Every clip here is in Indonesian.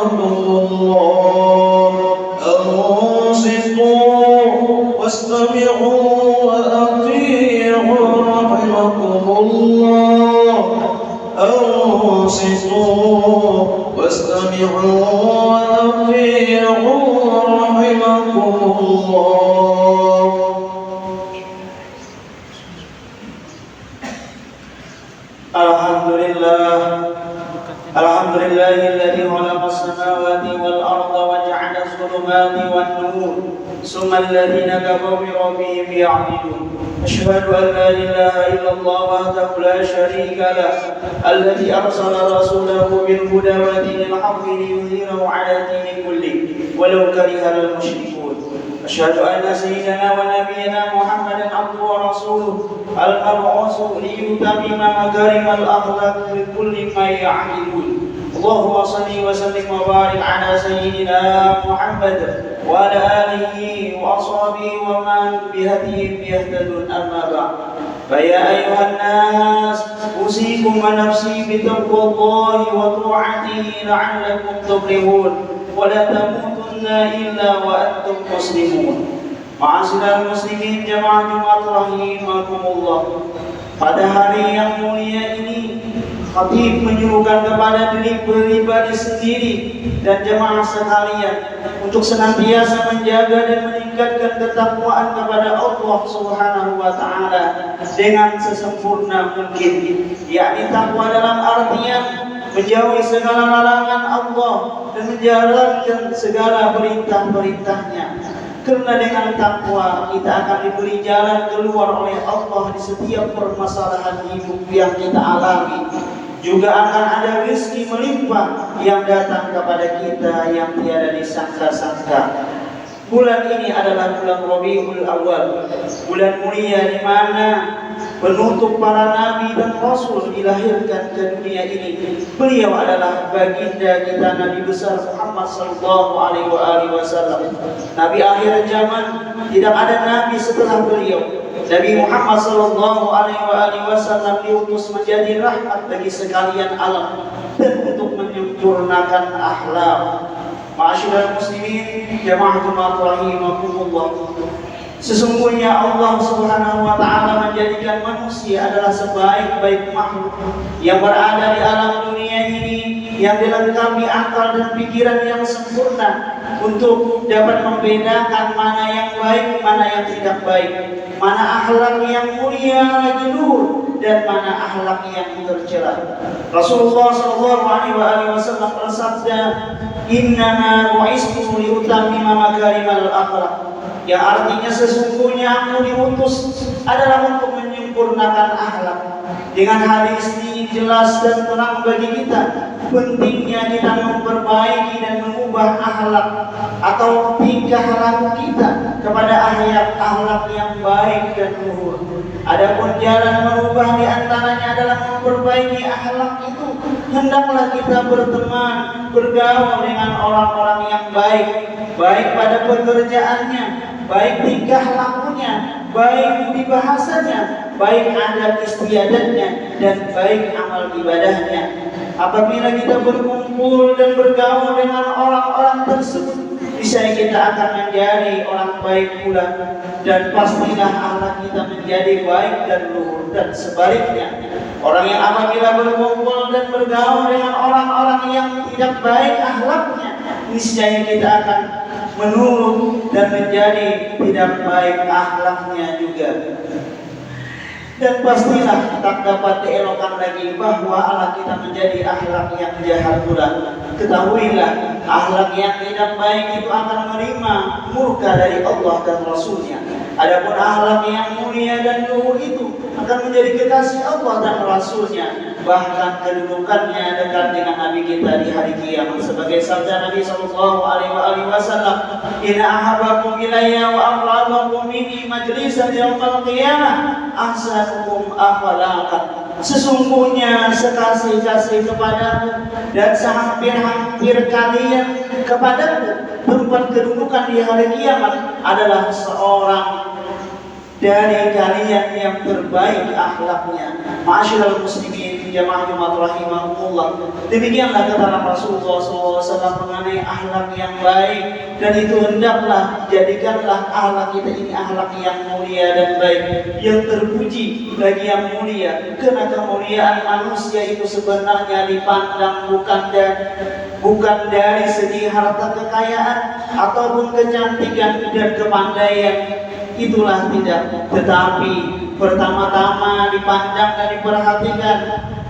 الله أنصتوا واستمعوا وأطيعوا رحمكم الله أنصتوا واستمعوا وأطيعوا رحمكم الله. الحمد لله الذي خلق السماوات والأرض وجعل الظلمات والنور ثم الذين كفروا بربهم يعدلون. أشهد أن لا إله إلا الله وحده لا شريك له الذي أرسل رسوله بالهدى ودين الحق ليظهره على الدين كله ولو كره المشركون. أشهد أن سيدنا ونبينا محمدا عبده ورسوله المبعوث ليتمم مكارم الأخلاق لكل ما يعملون. اللهم صل وسلم وبارك على سيدنا محمد وعلى آله وأصحابه ومن بهديهم يهتدون. أما بعد فيا أيها الناس أوصيكم ونفسي بتقوى الله وطاعته لعلكم تفلحون ولا تموتن إلا وأنتم مسلمون. Ma'asyiral muslimin jamaah Jumat rahimakumullah. Pada hari yang mulia ini khatib menyuruhkan kepada diri pribadi sendiri dan jemaah sekalian untuk senantiasa menjaga dan meningkatkan ketakwaan kepada Allah Subhanahu wa taala dengan sesempurna mungkin, yakni takwa dalam artian menjauhi segala larangan Allah dan menjalankan segala perintah-perintahnya. Karena dengan takwa kita akan diberi jalan keluar oleh Allah di setiap permasalahan hidup yang kita alami. Juga akan ada rezeki melimpah yang datang kepada kita yang tiada disangka-sangka. Bulan ini adalah bulan Rabiul Awal, bulan mulia di mana penutup para nabi dan rasul dilahirkan ke dunia ini. Beliau adalah baginda kita Nabi besar Muhammad sallallahu alaihi wasallam. Nabi akhir zaman, tidak ada nabi setelah beliau. Nabi Muhammad sallallahu alaihi wasallam diutus menjadi rahmat bagi sekalian alam dan untuk menyempurnakan akhlak. Ma'asyiral muslimin jamaah Jumat rahimakumullah. Sesungguhnya Allah Subhanahu wa taala menjadikan manusia adalah sebaik-baik makhluk yang berada di alam dunia ini, yang dilengkapi akal dan pikiran yang sempurna untuk dapat membedakan mana yang baik, mana yang tidak baik, mana akhlak yang mulia lagi luhur dan mana akhlak yang tercela. Rasulullah sallallahu alaihi wasallam bersabda, "Innama bu'istu liutammima makarimal akhlak." Yang artinya sesungguhnya aku diutus adalah untuk menyempurnakan akhlak. Dengan hadis ini jelas dan terang bagi kita pentingnya kita memperbaiki dan mengubah akhlak atau tingkah laku kita kepada akhlak yang baik dan luhur. Adapun jalan merubah di antaranya adalah memperbaiki akhlak itu. Hendaklah kita berteman, bergaul dengan orang-orang yang baik, baik pada pekerjaannya, baik tingkah lakunya, baik budi bahasanya, baik adat istiadatnya, dan baik amal ibadahnya. Apabila kita berkumpul dan bergaul dengan orang-orang tersebut, niscaya kita akan menjadi orang baik pula, dan pastilah akhlak kita menjadi baik dan luhur. Dan sebaliknya, orang yang apabila berkumpul dan bergaul dengan orang-orang yang tidak baik akhlaknya, niscaya kita akan menurun dan menjadi tidak baik akhlaknya juga. Dan pastilah tak dapat dielakkan lagi bahwa akhlak kita menjadi akhlak yang jahat pula. Ketahuilah, akhlak yang tidak baik itu akan menerima murka dari Allah dan Rasulnya. Adapun akhlak yang mulia dan luhur itu akan menjadi kekasih Allah dan Rasulnya. Bahkan kedudukannya dekat dengan Nabi kita di hari kiamat, sebagai sabda Nabi sallallahu alaihi wasallam, "Inna ahabbakum ilayya wa aqrabakum minni majlisan yaumil qiyamah ahsanukum akhlaqan." Sesungguhnya sekasih-kasih kepadamu dan sehampir-hampir kalian kepadaku, tempat kedudukan di hari kiamat adalah seorang dari kalian yang terbaik akhlaknya. Ma'asyiral muslimin muslimin jamaah Jumat rahimahumullah. Demikianlah kata Rasulullah SAW mengenai akhlak yang baik, dan itu hendaklah jadikanlah akhlak kita ini akhlak yang mulia dan baik, yang terpuji bagi yang mulia. Karena kemuliaan manusia itu sebenarnya dipandang bukan dari segi harta kekayaan ataupun kecantikan dan kepandaian, itulah tidak, tetapi pertama-tama dipandang dan diperhatikan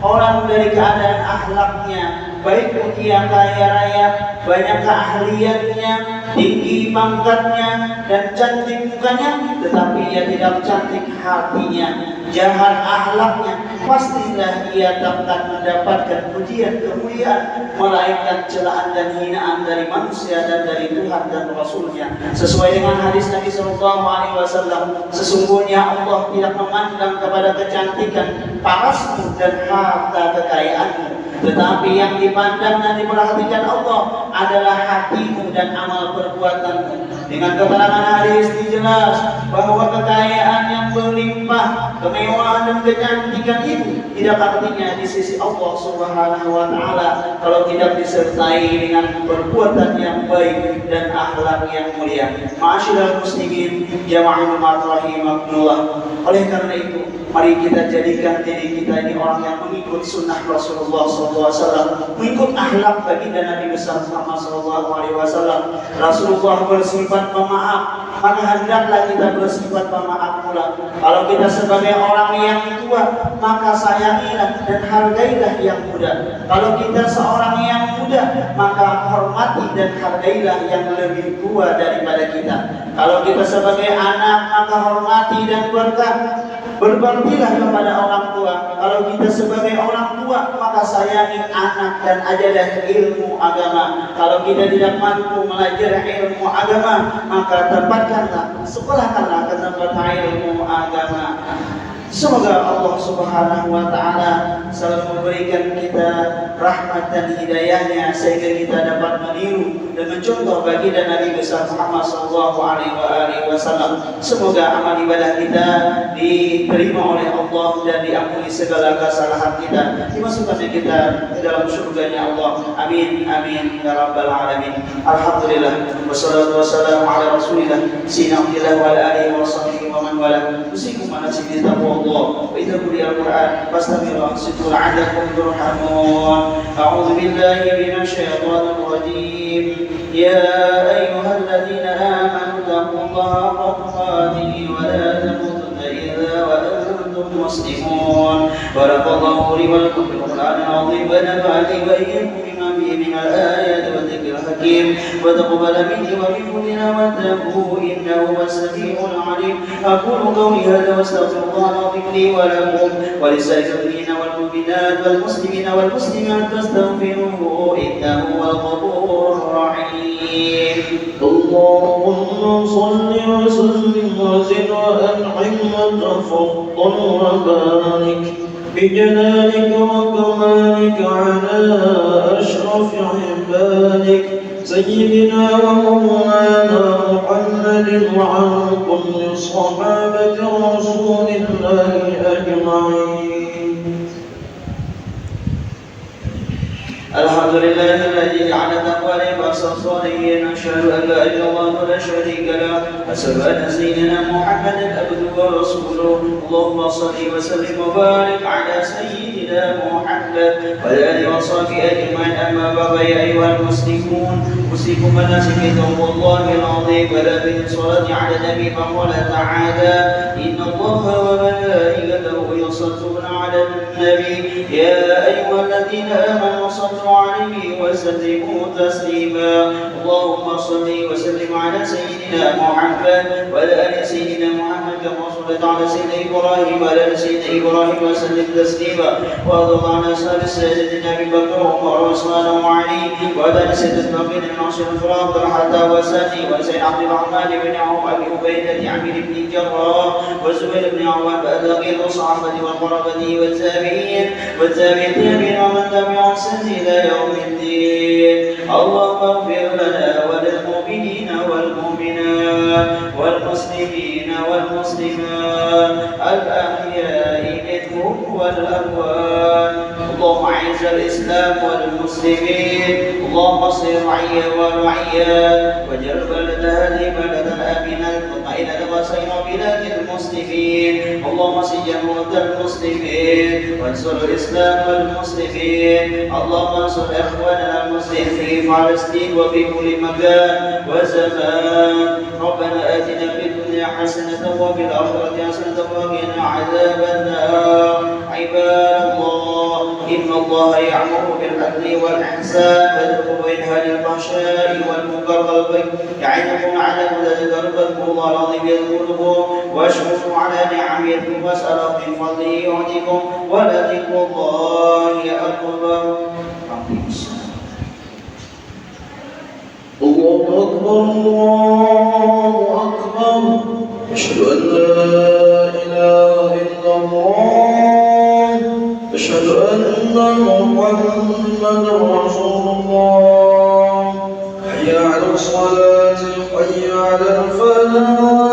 orang dari keadaan akhlaknya, baik dia kaya raya, banyak keahliannya, tinggi pangkatnya, dan cantik mukanya, tetapi ia tidak cantik hatinya, jahat akhlaknya, pastilah ia akan mendapatkan pujian kemuliaan, melainkan celaan dan hinaan dari manusia dan dari Tuhan dan Rasulnya. Sesuai dengan hadis Nabi SAW, sesungguhnya Allah tidak memandang kepada kecantikan parasmu dan harta kekayaanmu, tetapi yang dipandang dan diperhatikan Allah adalah hatimu dan amal perbuatanmu. Dengan keterangan hadis dijelas bahwa kekayaan yang berlimpah, kemewahan dan kecantikan itu tidak artinya di sisi Allah Subhanahu wa Ta'ala kalau tidak disertai dengan perbuatan yang baik dan akhlak yang mulia. Ma'asyiral muslimin jamaah Jumat rahimahumullah. Oleh karena itu, mari kita jadikan diri kita ini orang yang mengikut sunnah Rasulullah SAW, mengikut akhlak baginda Nabi besar Muhammad SAW. Rasulullah bersifat pemaaf, maka hendaklah kita bersifat pemaaf pula. Kalau kita sebagai orang yang tua, maka sayangilah dan hargailah yang muda. Kalau kita seorang yang muda, maka hormati dan hargailah yang lebih tua daripada kita. Kalau kita sebagai anak, maka hormati dan berbaktilah kepada orang tua. Kalau kita sebagai orang tua, maka sayangi anak dan ajarlah ilmu agama. Kalau kita tidak mampu belajar ilmu agama, maka tempatkanlah, sekolahkanlah ke tempat ilmu agama. Semoga Allah Subhanahu wa Ta'ala selalu memberikan kita rahmat dan hidayahnya sehingga kita dapat meniru dan mencontoh baginda Nabi besar Muhammad sallallahu alaihi wasallam. Semoga amal ibadah kita diterima oleh Allah dan diampuni segala kesalahan kita, dimasukkannya kita ke dalam surganya Allah. Amin amin ya rabbal alamin. Alhamdulillah wassalatu wassalamu ala Rasulillah sayyidina wa ala alihi wa sahbihi wa man wala. Usikum ala sayyidina taqwa Allah wa idza quriya al-Qur'an fastami'u ansitu la'allakum turhamun. A'udzu billahi minasy syaithanir rajim. Ya ayyuhalladzina amanu taqullaha haqqa tuqatih wa la tamutunna illa wa antum muslimun. Barakallahu li wa lakum bil Qur'anil 'azim wa nafa'ani wa iyyakum bima fihi min al-ayati wa dhikril hakim wa taqabbal minni wa minkum innahu huwas samiul 'alim. Aqulu qawli hadha wa astaghfirullah li wa lakum wa lisa'iril mu'minina wal mu'minat wal muslimina wal muslimat fastaghfiruhu innahu huwal ghafurur rahim. اللهم صل وسلم وزد وأنعم وتفضل وبارك بجلالك وكمالك على أشرف عبادك سيدنا ومولانا محمد وعلى كل صحابة رسول الله أجمعين. الحمد لله الذي جعل تقوى لباس الصالحين. أشهد أن لا إله إلا الله ولا شريك له. أشهد أن سيدنا محمدا عبده ورسوله. اللهم صل وسلم وبارك على سيدنا محمد وعلى آله وصحبه أجمعين. أما بعد يا أيها المسلمون، أوصيكم بنفسي بتقوى الله العظيم ولا بالصلاة على النبي فقال تعالى: إن الله وملائكته يصلون على النبي يا أيها الذين آمنوا صلوا عليه وسلموا تسليما. اللهم صل وسلم على سيدنا محمد وعلى آل سيدنا محمد كما صليت على سيدنا إبراهيم وعلى آل سيدنا إبراهيم وسلم تسليما. وارض عن أصحاب سيدنا أبي بكر وعمر وعثمان وعلي وعلى آل سيدنا الباقين من عصر الفرات حتى وسني وسيد عبد الرحمن بن عوف أبي عبيدة عمرو بن الجراح وزبير بن عوام بقية الصحابة والقرابة والتابعين والتابعين ومن تبعهم إلى يوم الدين. اللهم اغفر لنا وللمؤمنين والمؤمنات والمسلمين والمسلمات الأحياء منهم الذكور والأموال. اللهم أعز الإسلام والمسلمين. اللهم اصلح رعيا ورعيا واجعل بلد هذه بلدا آمنا مطمئنا وسائر بلاد المسلمين. اللهم اصلح جمهور المسلمين وانصر الإسلام والمسلمين. اللهم انصر إخواننا المسلمين في فلسطين وفي كل مكان وزمان. ربنا آتنا في الدنيا حسنة وفي الآخرة حسنة وقنا عذاب النار. عباد الله، إن الله يأمر بالعدل والإحسان وينهى عن الفحشاء والمنكر والبغي يعظكم لعلكم تذكرون. فاذكروا الله العظيم يذكركم واشكروا على نعمه واسألوا من فضله يعطيكم ولذكر الله أكبر. الله أكبر الله أكبر. أشهد أن لا إله إلا الله. أشهد أن محمدا رسول الله. حي على الصلاة حي على الفلاح.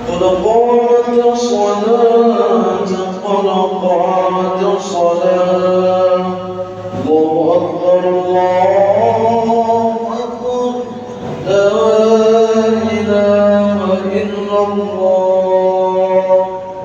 قد قامت الصلاة قد قامت الصلاة. الله أكبر الله أكبر. لا إله إلا الله.